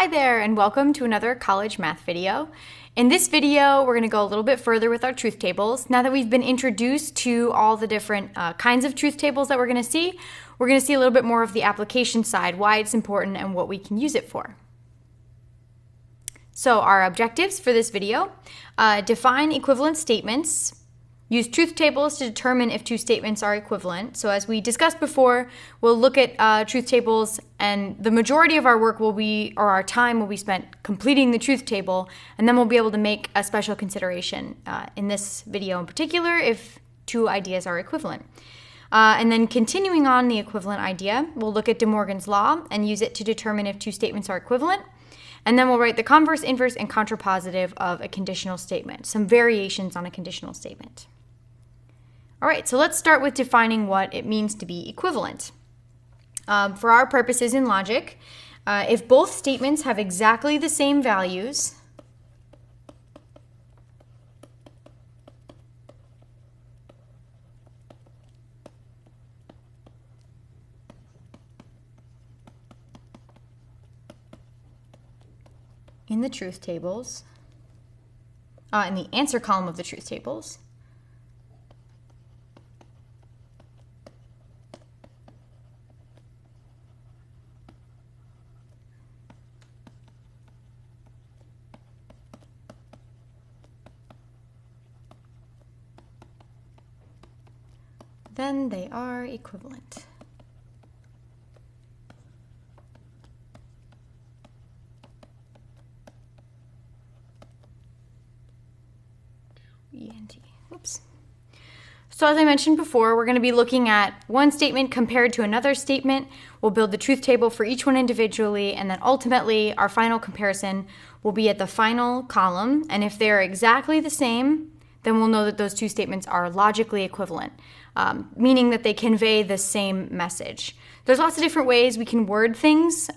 Hi there, and welcome to another college math video. In this video, we're going to go a little bit further with our truth tables. Now that we've been introduced to all the different kinds of truth tables that we're going to see a little bit more of the application side, why it's important and what we can use it for. So our objectives for this video, define equivalent statements, use truth tables to determine if two statements are equivalent. So as we discussed before, we'll look at truth tables, and the majority of our work our time will be spent completing the truth table, and then we'll be able to make a special consideration in this video in particular if two ideas are equivalent. And then continuing on the equivalent idea, we'll look at De Morgan's law and use it to determine if two statements are equivalent. And then we'll write the converse, inverse, and contrapositive of a conditional statement, some variations on a conditional statement. All right, so let's start with defining what it means to be equivalent. For our purposes in logic, if both statements have exactly the same values, in the truth tables, in the answer column of the truth tables, then they are equivalent. Oops. So as I mentioned before, we're going to be looking at one statement compared to another statement. We'll build the truth table for each one individually, and then ultimately our final comparison will be at the final column. And if they're exactly the same, then we'll know that those two statements are logically equivalent, meaning that they convey the same message. There's lots of different ways we can word things.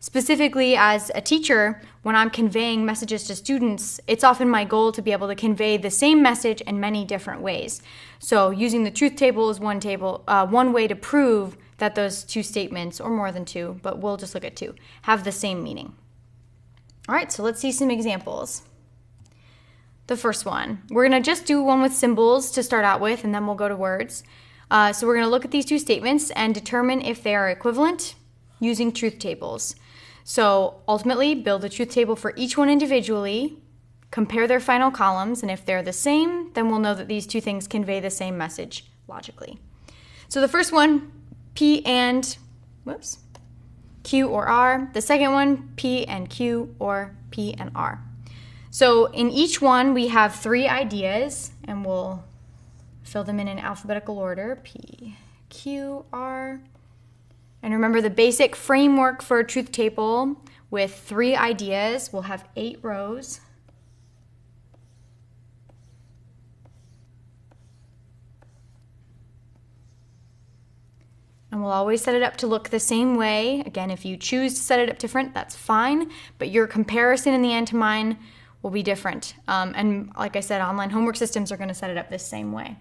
Specifically, as a teacher, when I'm conveying messages to students, it's often my goal to be able to convey the same message in many different ways. So using the truth table is one way to prove that those two statements, or more than two, but we'll just look at two, have the same meaning. All right, so let's see some examples. The first one, we're going to just do one with symbols to start out with, and then we'll go to words. So we're going to look at these two statements and determine if they are equivalent using truth tables. So ultimately, build a truth table for each one individually, compare their final columns, and if they're the same, then we'll know that these two things convey the same message logically. So the first one, P and, Q or R. The second one, P and Q or P and R. So in each one, we have three ideas, and we'll fill them in alphabetical order, P, Q, R. And remember the basic framework for a truth table with three ideas. We'll have 8 rows. And we'll always set it up to look the same way. Again, if you choose to set it up different, that's fine. But your comparison in the end to mine will be different. And like I said, online homework systems are going to set it up this same way.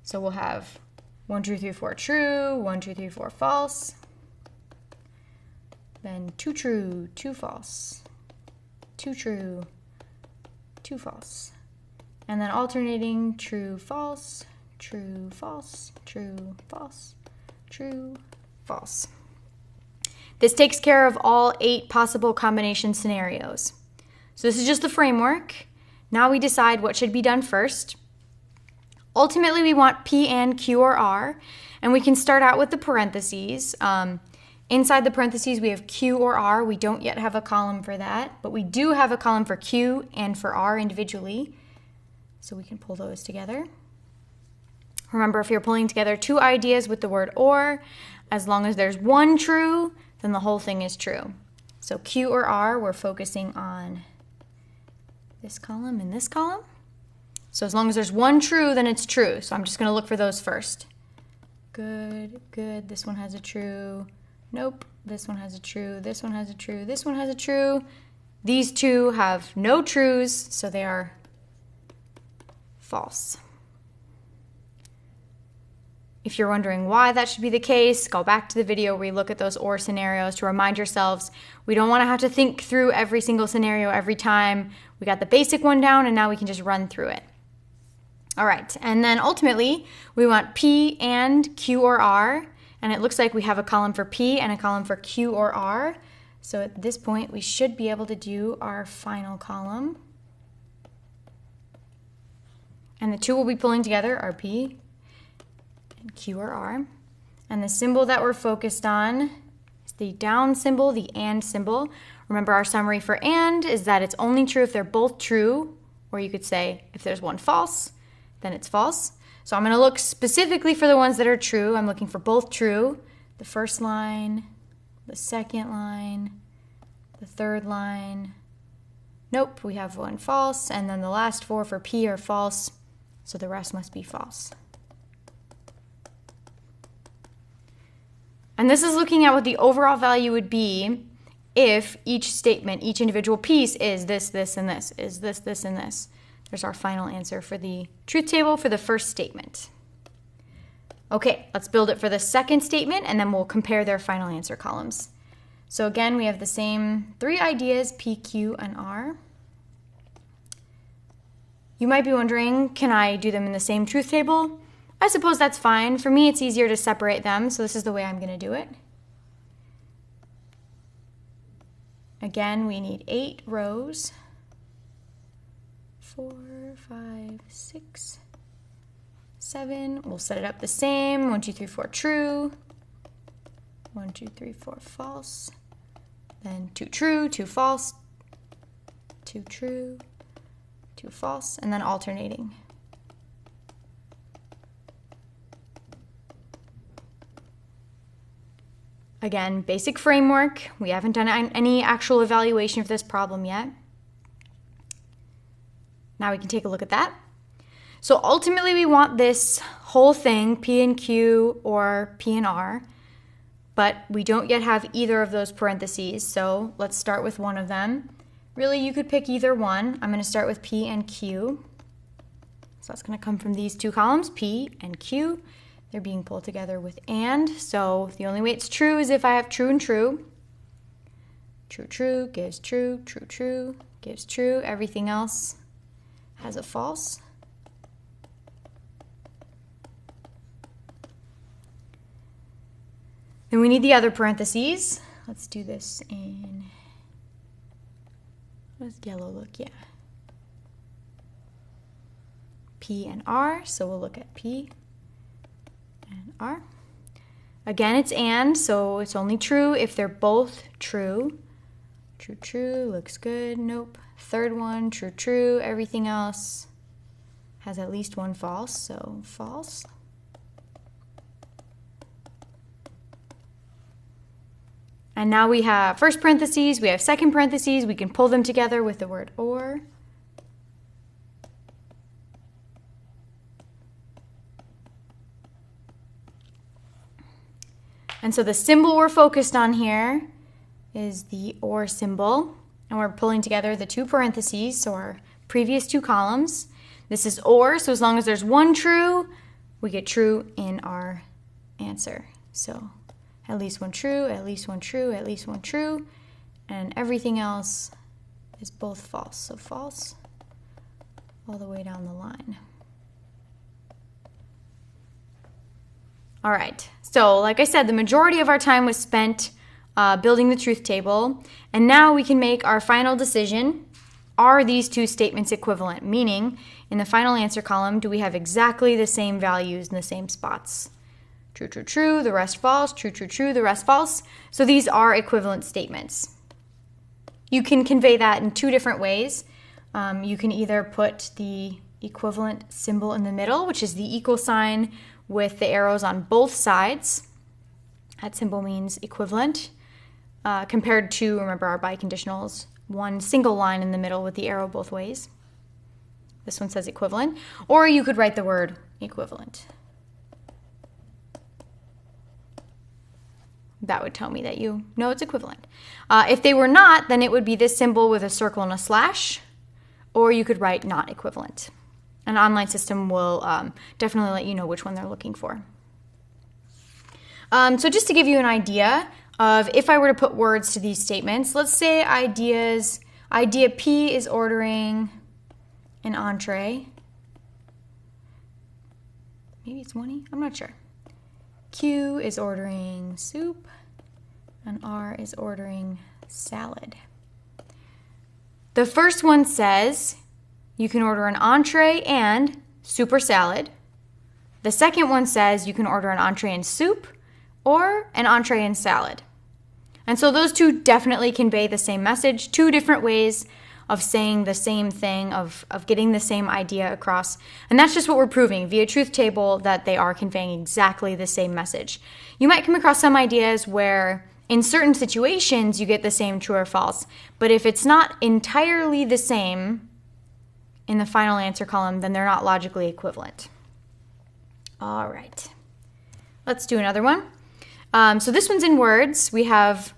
So we'll have 1, 2, 3, 4 true, 1, 2, 3, 4 false. Then 2 true, 2 false, 2 true, 2 false. And then alternating true, false, true, false, true, false, true, false. This takes care of all 8 possible combination scenarios. So this is just the framework. Now we decide what should be done first. Ultimately, we want P and Q or R, and we can start out with the parentheses. Inside the parentheses, we have Q or R. We don't yet have a column for that, but we do have a column for Q and for R individually. So we can pull those together. Remember, if you're pulling together two ideas with the word or, as long as there's one true, then the whole thing is true. So Q or R, we're focusing on this column and this column. So as long as there's one true, then it's true. So I'm just going to look for those first. Good, good. This one has a true. Nope. This one has a true. This one has a true. This one has a true. These two have no trues, so they are false. If you're wondering why that should be the case, go back to the video where we look at those OR scenarios to remind yourselves we don't want to have to think through every single scenario every time. We got the basic one down and now we can just run through it. All right, and then ultimately we want P and Q or R, and it looks like we have a column for P and a column for Q or R. So at this point we should be able to do our final column. And the two we'll be pulling together are P and Q or R. And the symbol that we're focused on is the down symbol, the AND symbol. Remember, our summary for AND is that it's only true if they're both true, or you could say if there's one false, then it's false. So I'm going to look specifically for the ones that are true. I'm looking for both true, the first line, the second line, the third line. Nope, we have one false, and then the last four for P are false, so the rest must be false. And this is looking at what the overall value would be if each statement, each individual piece is this, this, and this, is this, this, and this. There's our final answer for the truth table for the first statement. Okay, let's build it for the second statement, and then we'll compare their final answer columns. So again, we have the same three ideas, P, Q, and R. You might be wondering, can I do them in the same truth table? I suppose that's fine. For me, it's easier to separate them, so this is the way I'm going to do it. Again, we need 8 rows. 4, 5, 6, 7. We'll set it up the same. 1, 2, 3, 4 true. 1, 2, 3, 4 false. Then 2 true, 2 false, 2 true, 2 false, and then alternating. Again, basic framework. We haven't done any actual evaluation of this problem yet. Now we can take a look at that. So ultimately we want this whole thing, P and Q or P and R, but we don't yet have either of those parentheses, so let's start with one of them. Really, you could pick either one. I'm going to start with P and Q. So that's going to come from these two columns, P and Q. They're being pulled together with AND, so the only way it's true is if I have true and true. True, true gives true, true, true gives true. Everything else has a false. Then we need the other parentheses. Let's do this in, what does yellow look? Yeah. P and R, so we'll look at P and R. Again, it's AND, so it's only true if they're both true. True, true, looks good, nope. Third one, true, true. Everything else has at least one false, so false. And now we have first parentheses, we have second parentheses. We can pull them together with the word or. And so the symbol we're focused on here is the or symbol. And we're pulling together the two parentheses, so our previous two columns. This is or, so as long as there's one true, we get true in our answer. So at least one true, at least one true, at least one true, and everything else is both false. So false all the way down the line. All right, so like I said, the majority of our time was spent building the truth table, and now we can make our final decision. Are these two statements equivalent? Meaning, in the final answer column, do we have exactly the same values in the same spots? True, true, true, the rest false, true, true, true, the rest false. So these are equivalent statements. You can convey that in two different ways. You can either put the equivalent symbol in the middle, which is the equal sign with the arrows on both sides. That symbol means equivalent. Compared to, remember our biconditionals, one single line in the middle with the arrow both ways. This one says equivalent. Or you could write the word equivalent. That would tell me that you know it's equivalent. If they were not, then it would be this symbol with a circle and a slash, or you could write not equivalent. An online system will definitely let you know which one they're looking for. So just to give you an idea of if I were to put words to these statements, let's say idea P is ordering an entree. Maybe it's 1E, I'm not sure. Q is ordering soup, and R is ordering salad. The first one says you can order an entree and soup or salad. The second one says you can order an entree and soup or an entree and salad. And so those two definitely convey the same message, two different ways of saying the same thing, of getting the same idea across. And that's just what we're proving via truth table, that they are conveying exactly the same message. You might come across some ideas where in certain situations you get the same true or false, but if it's not entirely the same in the final answer column, then they're not logically equivalent. All right, let's do another one. So this one's in words. We have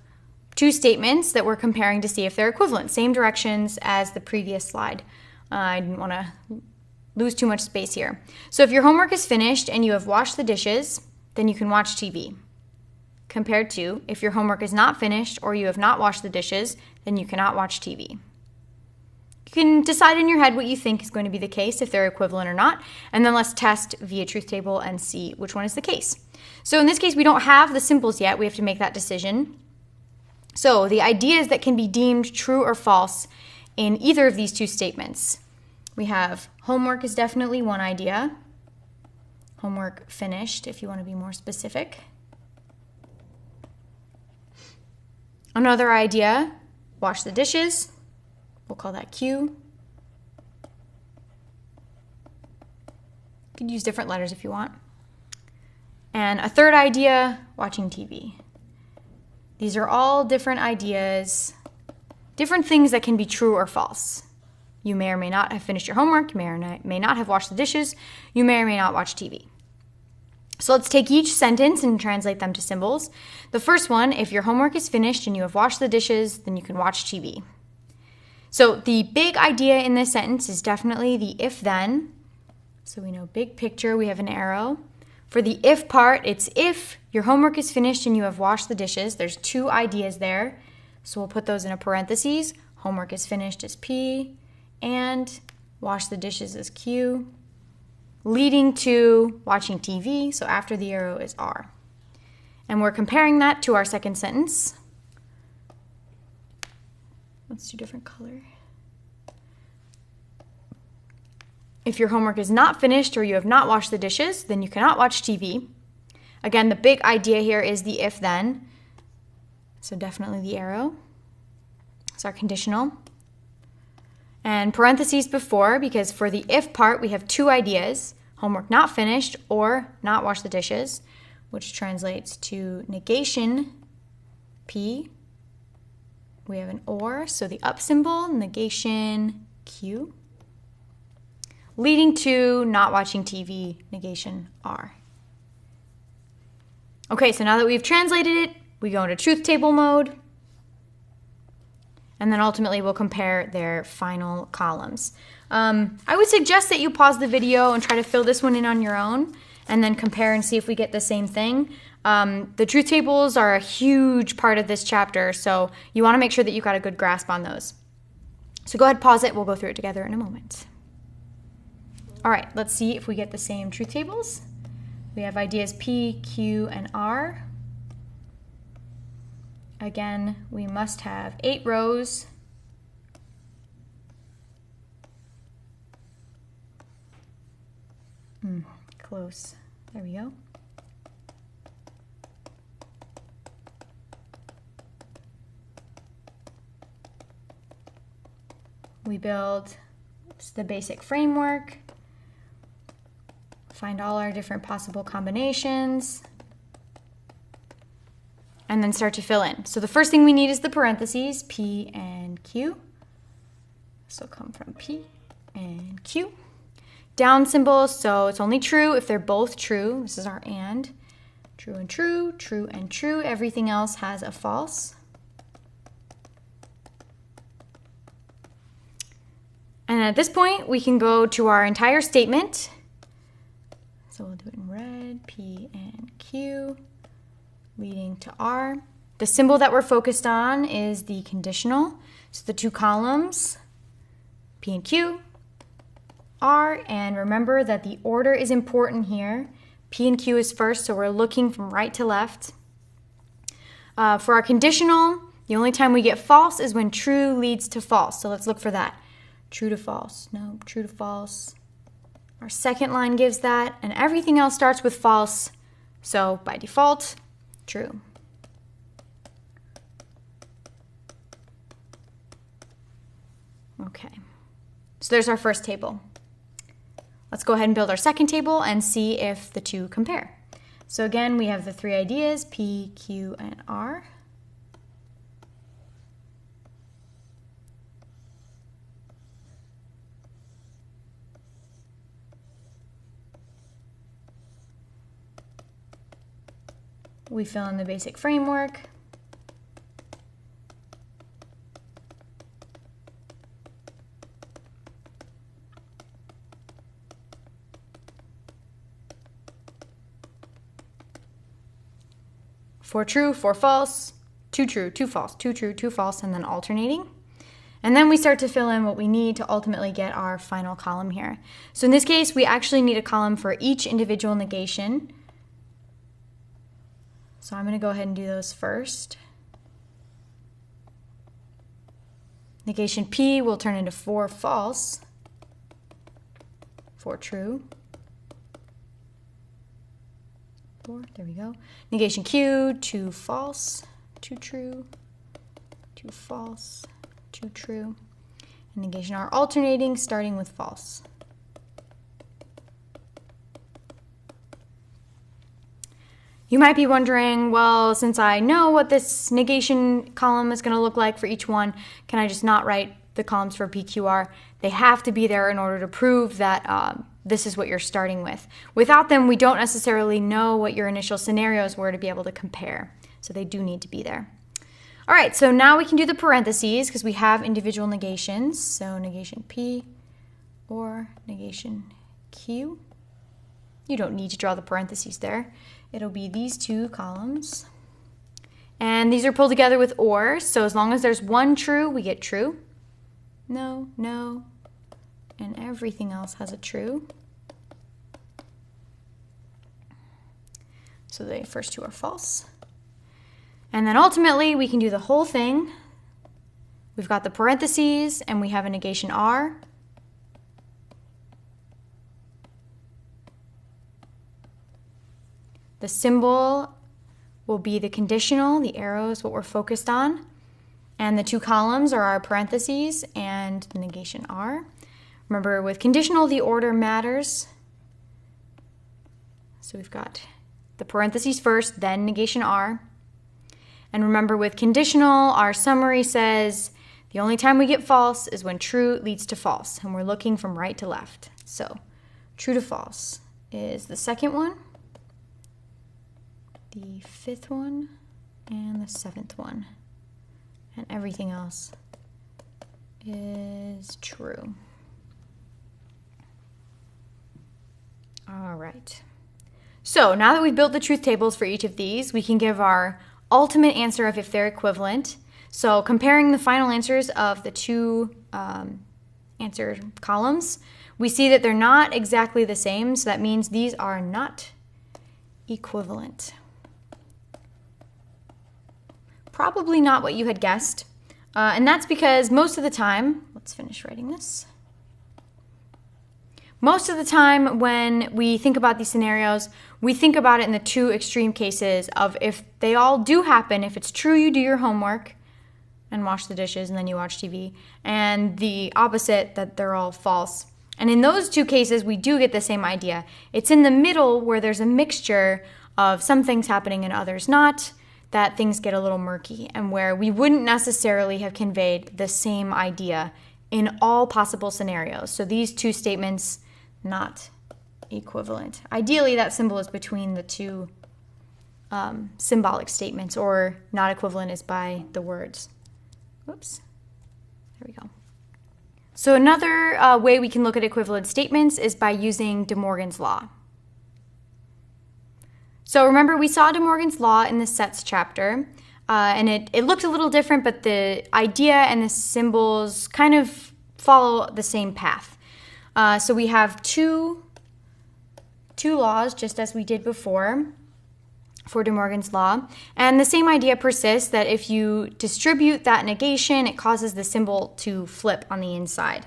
two statements that we're comparing to see if they're equivalent, same directions as the previous slide. I didn't want to lose too much space here. So if your homework is finished and you have washed the dishes, then you can watch TV. Compared to if your homework is not finished or you have not washed the dishes, then you cannot watch TV. You can decide in your head what you think is going to be the case, if they're equivalent or not, and then let's test via truth table and see which one is the case. So in this case, we don't have the symbols yet. We have to make that decision. So the ideas that can be deemed true or false in either of these two statements. We have homework is definitely one idea. Homework finished, if you want to be more specific. Another idea, wash the dishes. We'll call that Q. You could use different letters if you want. And a third idea, watching TV. These are all different ideas, different things that can be true or false. You may or may not have finished your homework, you may or may not have washed the dishes, you may or may not watch TV. So let's take each sentence and translate them to symbols. The first one, if your homework is finished and you have washed the dishes, then you can watch TV. So the big idea in this sentence is definitely the if-then. So we know big picture, we have an arrow. For the if part, it's if your homework is finished and you have washed the dishes. There's two ideas there. So we'll put those in a parentheses. Homework is finished is P, and wash the dishes is Q, leading to watching TV. So after the arrow is R. And we're comparing that to our second sentence. Let's do different color. If your homework is not finished or you have not washed the dishes, then you cannot watch TV. Again, the big idea here is the if-then. So definitely the arrow. It's our conditional. And parentheses before, because for the if part, we have two ideas. Homework not finished or not wash the dishes, which translates to negation, P. We have an or, so the up symbol, negation, Q. Leading to not watching TV, negation, R. Okay, so now that we've translated it, we go into truth table mode. And then ultimately we'll compare their final columns. I would suggest that you pause the video and try to fill this one in on your own and then compare and see if we get the same thing. The truth tables are a huge part of this chapter, so you want to make sure that you've got a good grasp on those. So go ahead, pause it. We'll go through it together in a moment. All right, let's see if we get the same truth tables. We have ideas P, Q, and R. Again, we must have 8 rows. Close. There we go. We build the basic framework, find all our different possible combinations, and then start to fill in. So the first thing we need is the parentheses, P and Q. This will come from P and Q. Down symbols, so it's only true if they're both true. This is our and. True and true, true and true. Everything else has a false. And at this point, we can go to our entire statement. So we'll do it in red, P and Q. leading to R. The symbol that we're focused on is the conditional. So the two columns, P and Q, R, and remember that the order is important here. P and Q is first, so we're looking from right to left. For our conditional, the only time we get false is when true leads to false. So let's look for that. True to false. No, true to false. Our second line gives that, and everything else starts with false. So by default, true. Okay, so there's our first table. Let's go ahead and build our second table and see if the two compare. So again, we have the three ideas, P, Q, and R. We fill in the basic framework. For true, for false, two true, two false, two true, two false, and then alternating. And then we start to fill in what we need to ultimately get our final column here. So in this case, we actually need a column for each individual negation. So I'm going to go ahead and do those first. Negation P will turn into 4 false, 4 true. There we go. Negation Q, 2 false, 2 true, 2 false, 2 true. And negation R alternating, starting with false. You might be wondering, well, since I know what this negation column is going to look like for each one, can I just not write the columns for PQR? They have to be there in order to prove that this is what you're starting with. Without them, we don't necessarily know what your initial scenarios were to be able to compare. So they do need to be there. All right, so now we can do the parentheses because we have individual negations. So negation P or negation Q. You don't need to draw the parentheses there. It'll be these two columns. And these are pulled together with or, so as long as there's one true, we get true. No, no, and everything else has a true. So the first two are false. And then ultimately, we can do the whole thing. We've got the parentheses, and we have a negation R. The symbol will be the conditional, the arrow is what we're focused on. And the two columns are our parentheses and the negation R. Remember, with conditional, the order matters. So we've got the parentheses first, then negation R. And remember, with conditional, our summary says the only time we get false is when true leads to false, and we're looking from right to left. So true to false is the second one, the fifth one, and the seventh one. And everything else is true. All right. So now that we've built the truth tables for each of these, we can give our ultimate answer of if they're equivalent. So comparing the final answers of the two answer columns, we see that they're not exactly the same. So that means these are not equivalent. Probably not what you had guessed. And that's because most of the time, let's finish writing this. Most of the time when we think about these scenarios, we think about it in the two extreme cases of if they all do happen, if it's true you do your homework and wash the dishes and then you watch TV, and the opposite, that they're all false. And in those two cases, we do get the same idea. It's in the middle where there's a mixture of some things happening and others not, that things get a little murky, and where we wouldn't necessarily have conveyed the same idea in all possible scenarios. So these two statements, not equivalent. Ideally, that symbol is between the two symbolic statements, or not equivalent is by the words. Whoops. There we go. So another way we can look at equivalent statements is by using De Morgan's law. So remember, we saw De Morgan's Law in the sets chapter, and it looked a little different, but the idea and the symbols kind of follow the same path. So we have two laws, just as we did before for De Morgan's Law. And the same idea persists, that if you distribute that negation, it causes the symbol to flip on the inside.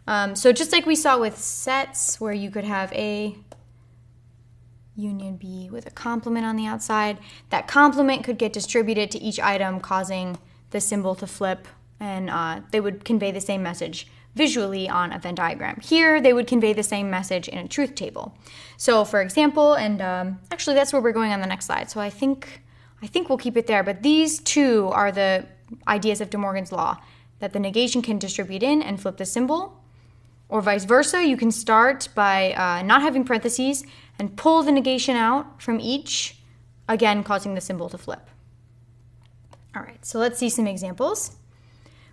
So just like we saw with sets, where you could have A union B with a complement on the outside, that complement could get distributed to each item, causing the symbol to flip, and they would convey the same message visually on a Venn diagram. Here, they would convey the same message in a truth table. So for example, and actually that's where we're going on the next slide, so I think we'll keep it there, but these two are the ideas of De Morgan's Law, that the negation can distribute in and flip the symbol, or vice versa. You can start by not having parentheses and pull the negation out from each, again causing the symbol to flip. All right, so let's see some examples.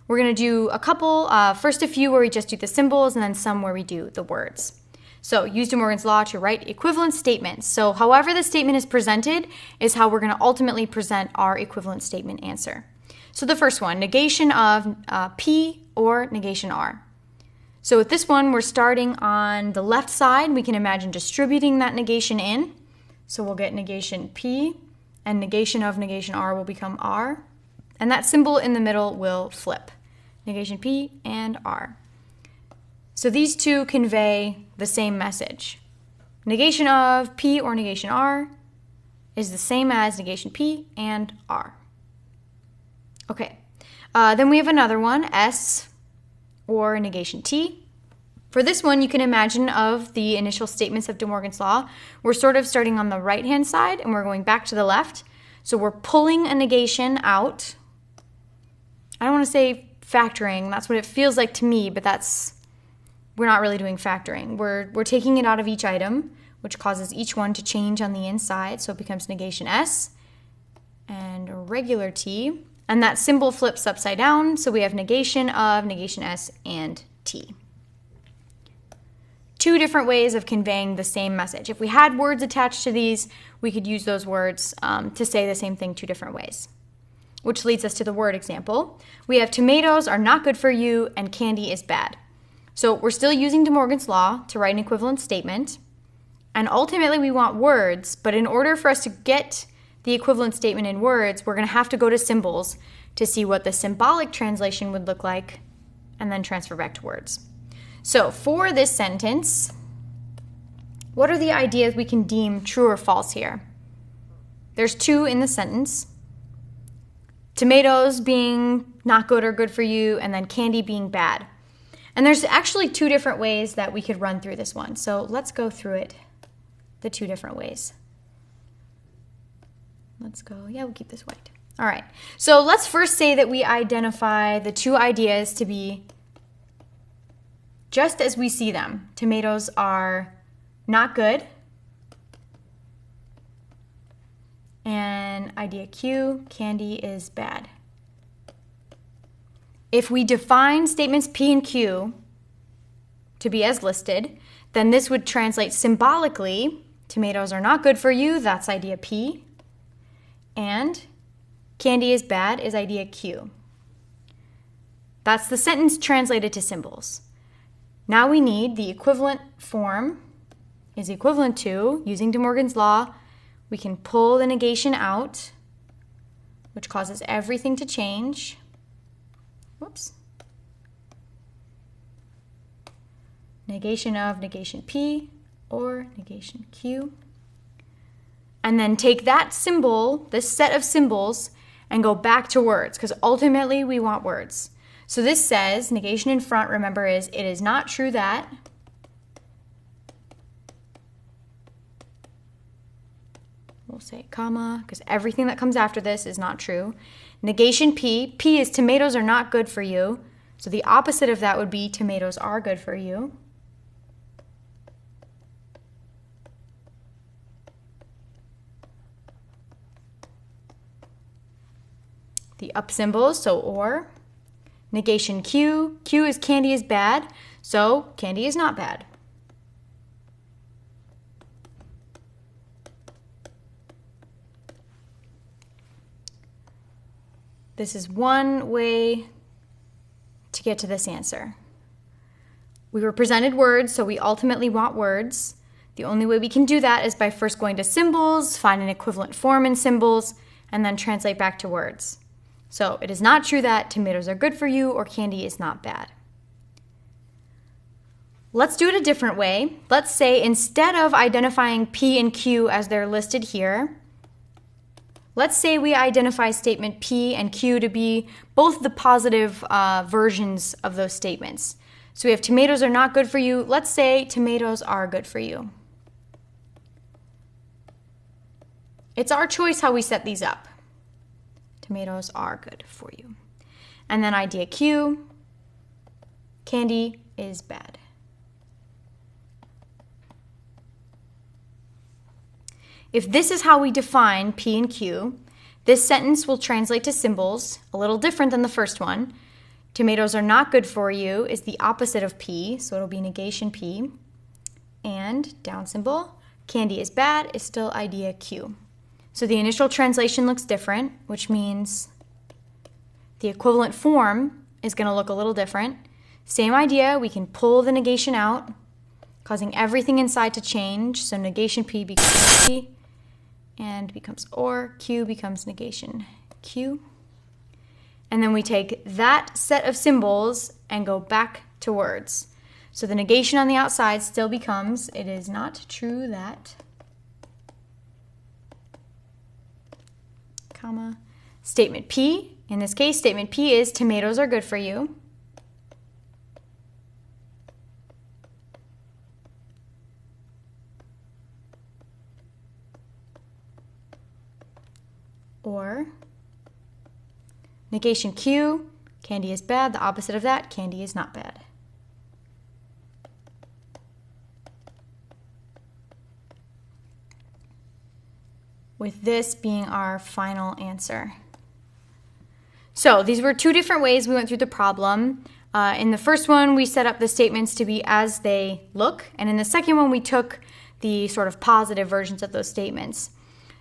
We're going to do a couple, first a few where we just do the symbols, and then some where we do the words. So use De Morgan's Law to write equivalent statements. So however the statement is presented is how we're going to ultimately present our equivalent statement answer. So the first one, negation of P or negation R. So with this one, we're starting on the left side. We can imagine distributing that negation in. So we'll get negation P, and negation of negation R will become R. And that symbol in the middle will flip. Negation P and R. So these two convey the same message. Negation of P or negation R is the same as negation P and R. Okay, then we have another one, S or negation T. For this one, you can imagine of the initial statements of De Morgan's Law, we're sort of starting on the right-hand side and we're going back to the left. So we're pulling a negation out. I don't want to say factoring, that's what it feels like to me, but we're not really doing factoring. We're taking it out of each item, which causes each one to change on the inside, so it becomes negation S and a regular T. And that symbol flips upside down, so we have negation of negation S and T. Two different ways of conveying the same message. If we had words attached to these, we could use those words to say the same thing two different ways. Which leads us to the word example. We have tomatoes are not good for you and candy is bad. So we're still using De Morgan's Law to write an equivalent statement. And ultimately we want words, but in order for us to get the equivalent statement in words, we're going to have to go to symbols to see what the symbolic translation would look like, and then transfer back to words. So for this sentence, what are the ideas we can deem true or false here? There's two in the sentence. Tomatoes being not good or good for you, and then candy being bad. And there's actually two different ways that we could run through this one. So let's go through it, the two different ways. Let's go, we'll keep this white. All right, so let's first say that we identify the two ideas to be just as we see them. Tomatoes are not good. And idea Q, candy is bad. If we define statements P and Q to be as listed, then this would translate symbolically, tomatoes are not good for you, that's idea P, and candy is bad is idea Q. That's the sentence translated to symbols. Now we need the equivalent form is equivalent to, using De Morgan's Law, we can pull the negation out, which causes everything to change. Whoops. Negation of negation P or negation Q. And then take that symbol, this set of symbols, and go back to words, because ultimately we want words. So this says, negation in front, remember, is it is not true that. We'll say comma, because everything that comes after this is not true. Negation P, P is tomatoes are not good for you. So the opposite of that would be tomatoes are good for you. The up symbols, so or. Negation Q, Q is candy is bad, so candy is not bad. this is one way to get to this answer. We were presented words, so we ultimately want words. The only way we can do that is by first going to symbols, find an equivalent form in symbols, and then translate back to words. So it is not true that tomatoes are good for you or candy is not bad. Let's do it a different way. Let's say instead of identifying P and Q as they're listed here, let's say we identify statement P and Q to be both the positive versions of those statements. So we have tomatoes are not good for you. Let's say tomatoes are good for you. It's our choice how we set these up. Tomatoes are good for you. And then idea Q, candy is bad. If this is how we define P and Q, this sentence will translate to symbols, a little different than the first one. Tomatoes are not good for you is the opposite of P, so it'll be negation P. And down symbol, candy is bad is still idea Q. So the initial translation looks different, which means the equivalent form is going to look a little different. Same idea, we can pull the negation out, causing everything inside to change. So negation P becomes P and becomes or, Q becomes negation Q. And then we take that set of symbols and go back to words. So the negation on the outside still becomes, it is not true that, comma, statement P. In this case, statement P is tomatoes are good for you. Or negation Q, candy is bad. The opposite of that, candy is not bad. With this being our final answer. So these were two different ways we went through the problem. In the first one, we set up the statements to be as they look. And in the second one, we took the sort of positive versions of those statements.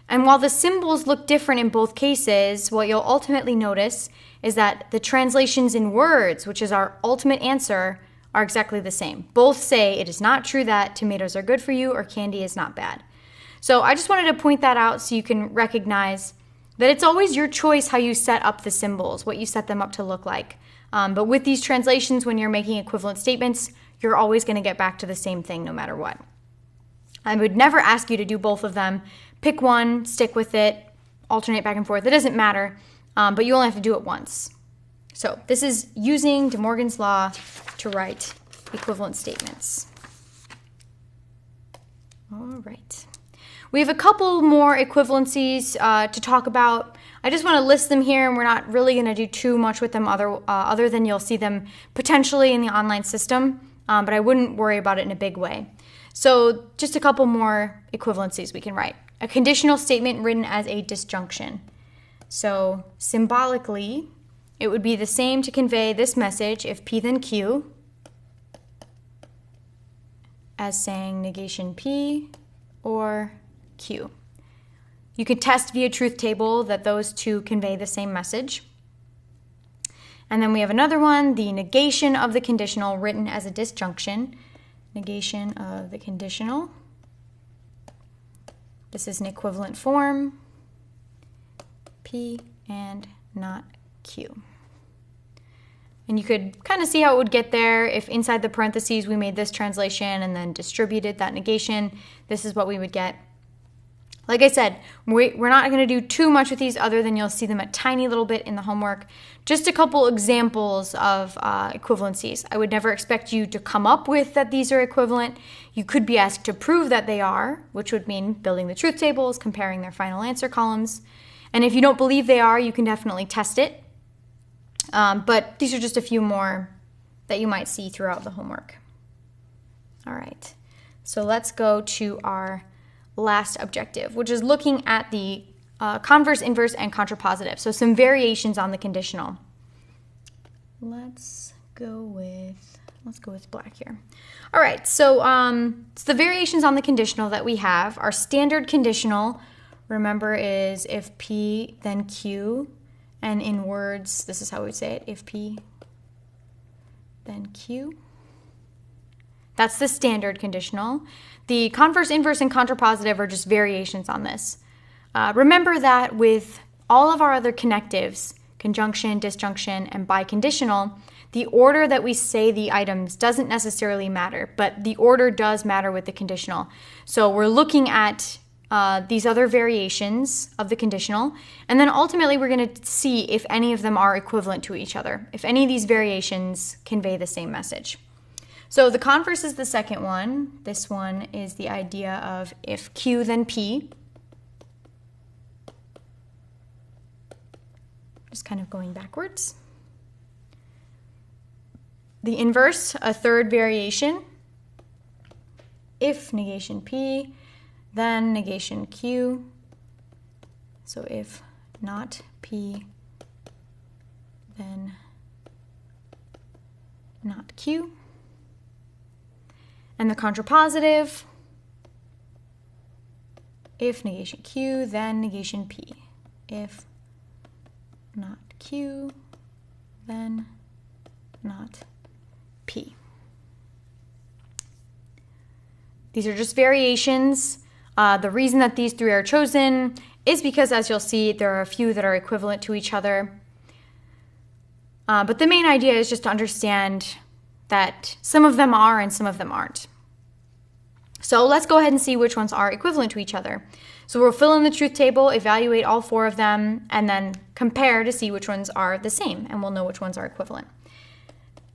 And while the symbols look different in both cases, what you'll ultimately notice is that the translations in words, which is our ultimate answer, are exactly the same. Both say it is not true that tomatoes are good for you or candy is not bad. So I just wanted to point that out so you can recognize that it's always your choice how you set up the symbols, what you set them up to look like. But with these translations, when you're making equivalent statements, you're always going to get back to the same thing no matter what. I would never ask you to do both of them. Pick one, stick with it, alternate back and forth. It doesn't matter, but you only have to do it once. So this is using De Morgan's law to write equivalent statements. All right. We have a couple more equivalencies to talk about. I just want to list them here, and we're not really going to do too much with them other than you'll see them potentially in the online system, but I wouldn't worry about it in a big way. So just a couple more equivalencies we can write. A conditional statement written as a disjunction. So symbolically, it would be the same to convey this message if P then Q as saying negation P or Q. You could test via truth table that those two convey the same message. And then we have another one, the negation of the conditional written as a disjunction. Negation of the conditional. This is an equivalent form, P and not Q. And you could kind of see how it would get there if inside the parentheses we made this translation and then distributed that negation. This is what we would get. Like I said, we're not going to do too much with these other than you'll see them a tiny little bit in the homework. Just a couple examples of equivalencies. I would never expect you to come up with that these are equivalent. You could be asked to prove that they are, which would mean building the truth tables, comparing their final answer columns. And if you don't believe they are, you can definitely test it. But these are just a few more that you might see throughout the homework. All right, so let's go to our last objective, which is looking at the converse, inverse, and contrapositive. So some variations on the conditional. Let's go with black here. All right, so it's the variations on the conditional that we have. Our standard conditional, remember, is if P then Q, And in words, this is how we would say it, if P, then Q. That's the standard conditional. The converse, inverse, and contrapositive are just variations on this. Remember that with all of our other connectives, conjunction, disjunction, and biconditional, the order that we say the items doesn't necessarily matter, but the order does matter with the conditional. So we're looking at these other variations of the conditional, and then ultimately we're going to see if any of them are equivalent to each other, if any of these variations convey the same message. So the converse is the second one. This one is the idea of if Q, then P. Just kind of going backwards. The inverse, a third variation. If negation P, then negation Q. So if not P, then not Q. And the contrapositive, if negation Q, then negation P. If not Q, then not P. These are just variations. The reason that these three are chosen is because, as you'll see, there are a few that are equivalent to each other. But the main idea is just to understand that some of them are and some of them aren't. So let's go ahead and see which ones are equivalent to each other. So we'll fill in the truth table, evaluate all four of them, and then compare to see which ones are the same, and we'll know which ones are equivalent.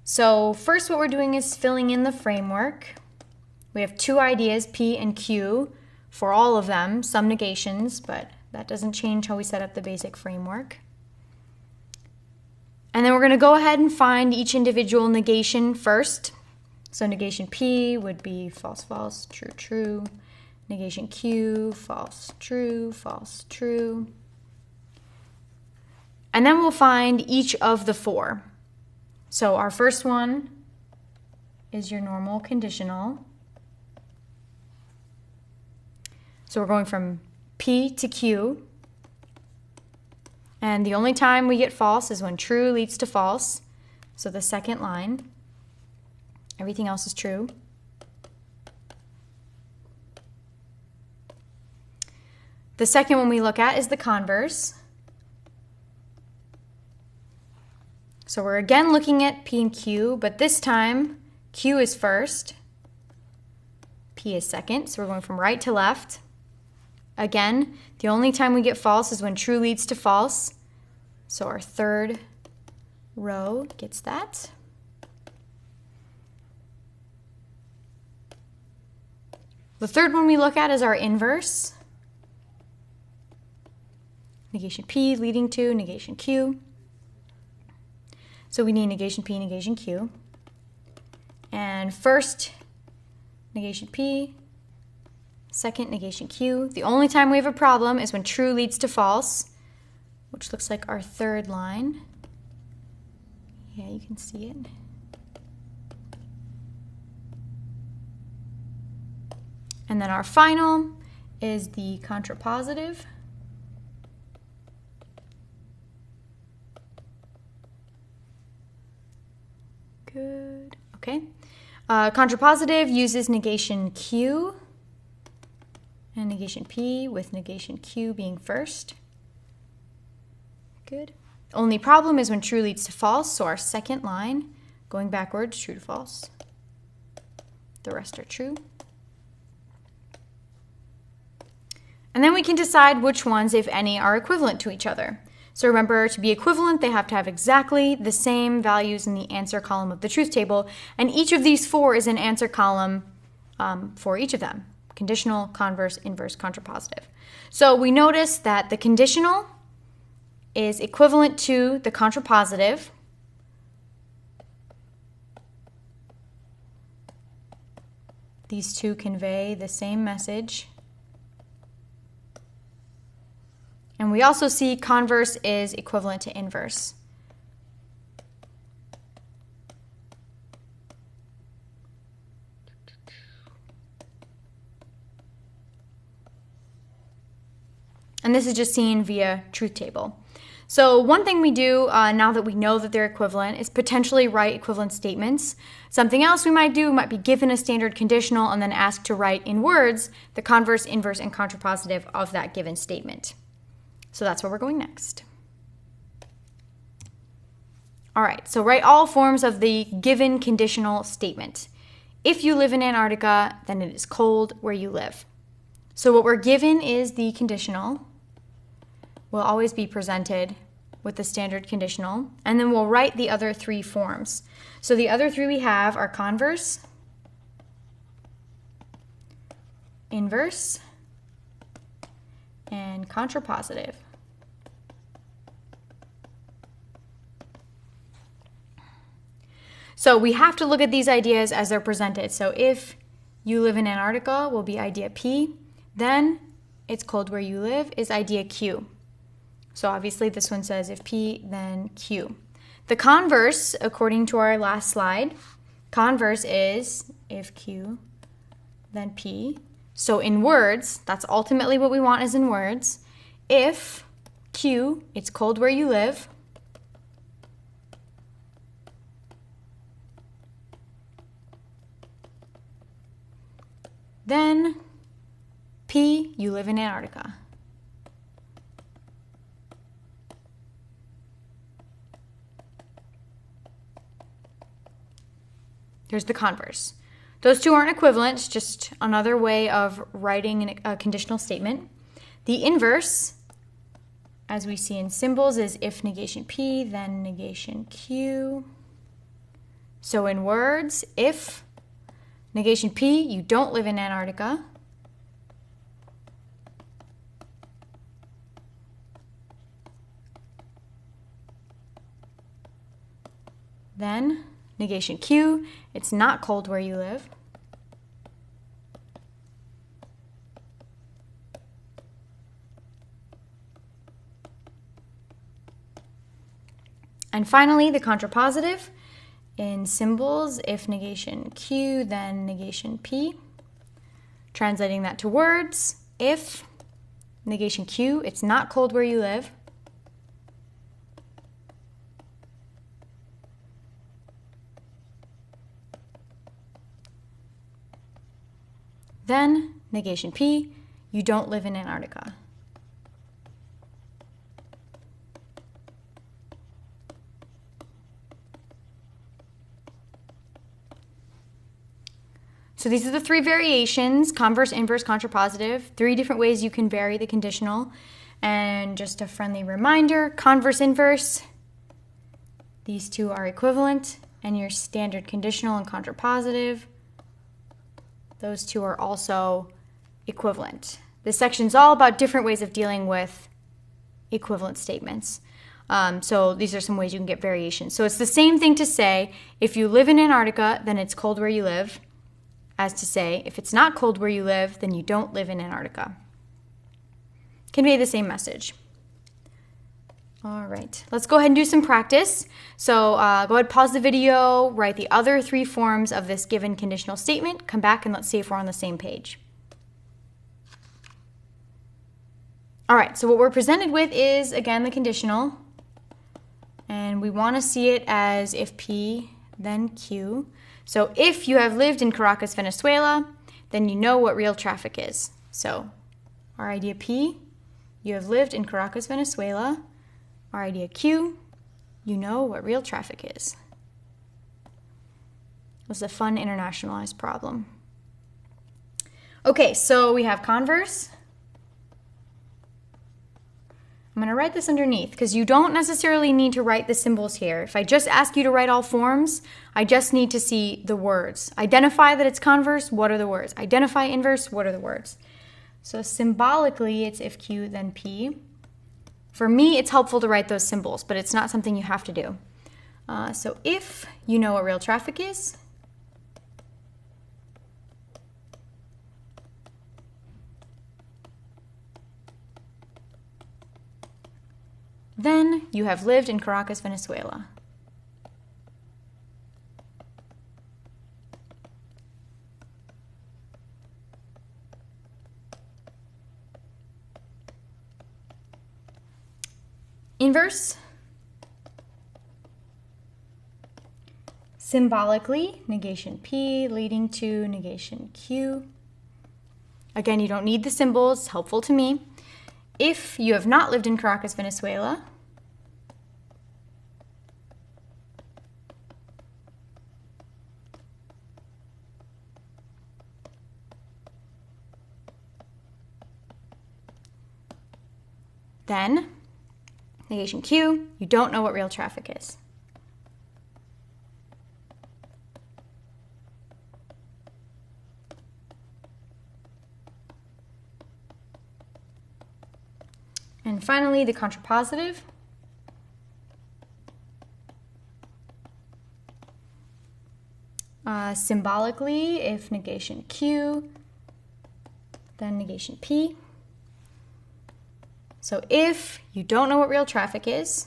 So first what we're doing is filling in the framework. We have two ideas, P and Q, for all of them, some negations, but that doesn't change how we set up the basic framework. And then we're going to go ahead and find each individual negation first. So negation P would be false, false, true, true. Negation Q, false, true, false, true. And then we'll find each of the four. So our first one is your normal conditional. So we're going from P to Q. And the only time we get false is when true leads to false. So the second line, everything else is true. The second one we look at is the converse. So we're again looking at P and Q, but this time Q is first, P is second. So we're going from right to left. Again, the only time we get false is when true leads to false. So our third row gets that. The third one we look at is our inverse. Negation P leading to negation Q. So we need negation P, negation Q. And first, negation P. Second, negation Q. The only time we have a problem is when true leads to false, which looks like our third line. Yeah, you can see it. And then our final is the contrapositive. Good. Okay. Contrapositive uses negation Q and negation P, with negation Q being first. Good. Only problem is when true leads to false, so our second line, going backwards, true to false. The rest are true. And then we can decide which ones, if any, are equivalent to each other. So remember, to be equivalent, they have to have exactly the same values in the answer column of the truth table, and each of these four is an answer column for each of them: conditional, converse, inverse, contrapositive. So we notice that the conditional is equivalent to the contrapositive. These two convey the same message. And we also see converse is equivalent to inverse. And this is just seen via truth table. So one thing we do now that we know that they're equivalent is potentially write equivalent statements. Something else we might do might be given a standard conditional and then asked to write in words the converse, inverse, and contrapositive of that given statement. So that's where we're going next. All right, so write all forms of the given conditional statement. If you live in Antarctica, then it is cold where you live. So what we're given is the conditional. Will always be presented with the standard conditional, and then we'll write the other three forms. So the other three we have are converse, inverse, and contrapositive. So we have to look at these ideas as they're presented. So if you live in Antarctica will be idea P, then it's cold where you live is idea Q. So obviously this one says if P, then Q. The converse, according to our last slide, converse is if Q, then P. So in words, that's ultimately what we want is in words. If Q, it's cold where you live. Then P, you live in Antarctica. Here's the converse. Those two aren't equivalent, it's just another way of writing a conditional statement. The inverse, as we see in symbols, is if negation P, then negation Q. So in words, if negation P, you don't live in Antarctica. Then negation Q, it's not cold where you live. And finally, the contrapositive. In symbols, if negation Q, then negation P. Translating that to words, if negation Q, it's not cold where you live. Then negation P, you don't live in Antarctica. So these are the three variations, converse, inverse, contrapositive, 3 different ways you can vary the conditional. And just a friendly reminder, converse, inverse, these two are equivalent, and your standard conditional and contrapositive, those two are also equivalent. This section is all about different ways of dealing with equivalent statements. So these are some ways you can get variations. So it's the same thing to say, if you live in Antarctica, then it's cold where you live, as to say, if it's not cold where you live, then you don't live in Antarctica. Convey the same message. All right, let's go ahead and do some practice. So go ahead, pause the video, write the other 3 forms of this given conditional statement, come back and let's see if we're on the same page. All right, so what we're presented with is, again, the conditional. And we want to see it as if P, then Q. So if you have lived in Caracas, Venezuela, then you know what real traffic is. So our idea P, you have lived in Caracas, Venezuela. Our idea Q, you know what real traffic is. It was a fun internationalized problem. Okay, so we have converse. I'm going to write this underneath because you don't necessarily need to write the symbols here. If I just ask you to write all forms, I just need to see the words. Identify that it's converse, what are the words? Identify inverse, what are the words? So symbolically, it's if Q, then P. For me, it's helpful to write those symbols, but it's not something you have to do. So if you know what real traffic is, then you have lived in Caracas, Venezuela. Inverse. Symbolically, negation P leading to negation Q. Again, you don't need the symbols, helpful to me. If you have not lived in Caracas, Venezuela, then negation Q, you don't know what real traffic is. And finally, the contrapositive. Symbolically, if negation Q, then negation P. So if you don't know what real traffic is,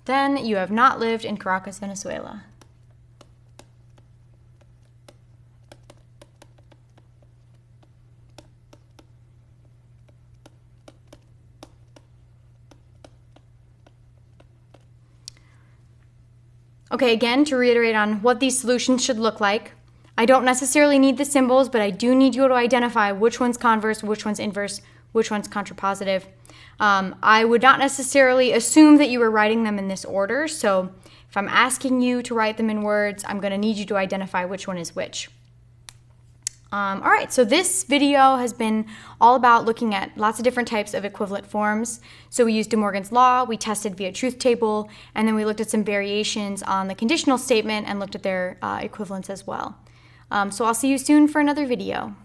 then you have not lived in Caracas, Venezuela. Okay, again, to reiterate on what these solutions should look like, I don't necessarily need the symbols, but I do need you to identify which one's converse, which one's inverse, which one's contrapositive. I would not necessarily assume that you were writing them in this order, so if I'm asking you to write them in words, I'm going to need you to identify which one is which. All right, so this video has been all about looking at lots of different types of equivalent forms. So we used De Morgan's Law, we tested via truth table, and then we looked at some variations on the conditional statement and looked at their equivalents as well. So I'll see you soon for another video.